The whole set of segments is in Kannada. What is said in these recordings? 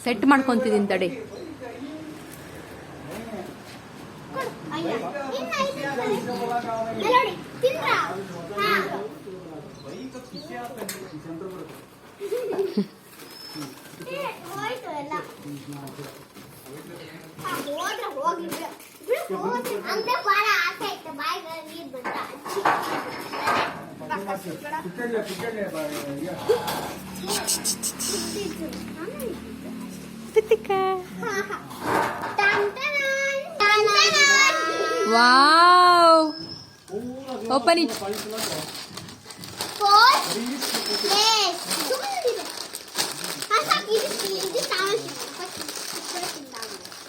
ಸೆಟ್ ಮಾಡ್ಕೊಂತಿದ್ದೀನಿ ತಡಿ. Wow, open it.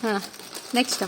ಹಾ, ನೆಕ್ಸ್ಟ್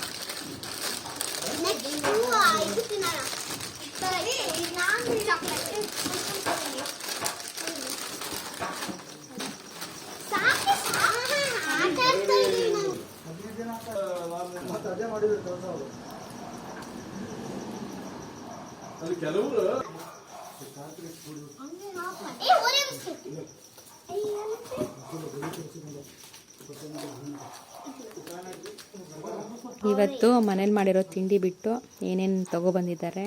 ಇವತ್ತು ಮನೇಲಿ ಮಾಡಿರೋ ತಿಂಡಿ ಬಿಟ್ಟು ಏನೇನು ತಗೊಬಂದಿದ್ದಾರೆ,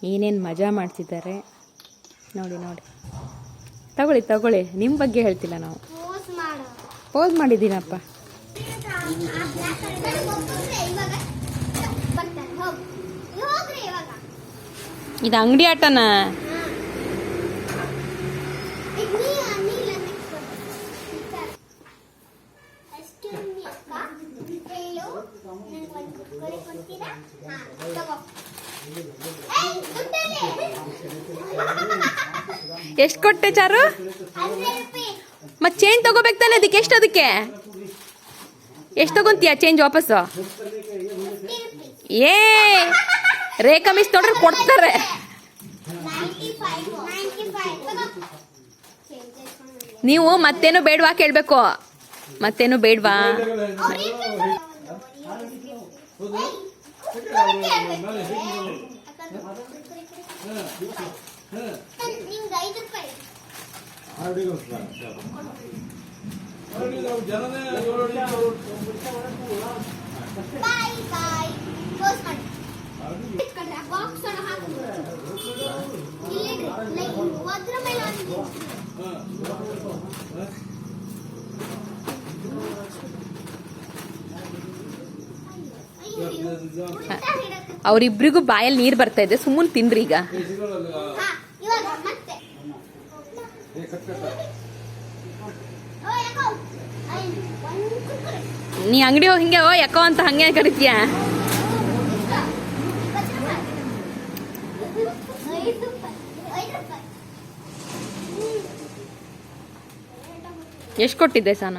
ಏನೇನು ಮಜಾ ಮಾಡ್ತಿದ್ದಾರೆ ನೋಡಿ ನೋಡಿ. ತಗೊಳ್ಳಿ ತಗೊಳ್ಳಿ, ನಿಮ್ಮ ಬಗ್ಗೆ ಹೇಳ್ತಿಲ್ಲ ನಾವು. ಪೋಸ್ ಮಾಡಿದ್ದೀನಪ್ಪ. ಇದು ಅಂಗಡಿ ಆಟನಾ? ಎಷ್ಟು ಕೊಟ್ಟೆ ಚಾರು? ಮತ್ತೆ ಚೇಂಜ್ ತಗೋಬೇಕು ತಾನೆ, ಅದಕ್ಕೆ ಎಷ್ಟು? ಅದಕ್ಕೆ ಎಷ್ಟು ತಗೊಂತೀಯ ಚೇಂಜ್ ವಾಪಸ್ಸು? ಏ ರೇಖಾ ಮಿಸ್ ನೋಡ್ರೆ ಕೊಡ್ತಾರೆ. ನೀವು ಮತ್ತೇನು ಬೇಡವಾ ಕೇಳಬೇಕು. ಮತ್ತೇನು ಬೇಡವಾ? ಅವರಿಬ್ರಿಗೂ ಬಾಯಲ್ಲಿ ನೀರು ಬರ್ತಾ ಇದೆ, ಸುಮ್ಮನೆ ತಿನ್ರಿ ಈಗ. ನೀ ಅಂಗಡಿ ಹೋಗಿ ಹಿಂಗೆ ಯಾಕೋ ಅಂತ ಹಂಗೆ ಕರಿತೀಯ? ಎಷ್ಟು ಕೊಟ್ಟಿದ್ದೆ ಸಾನ?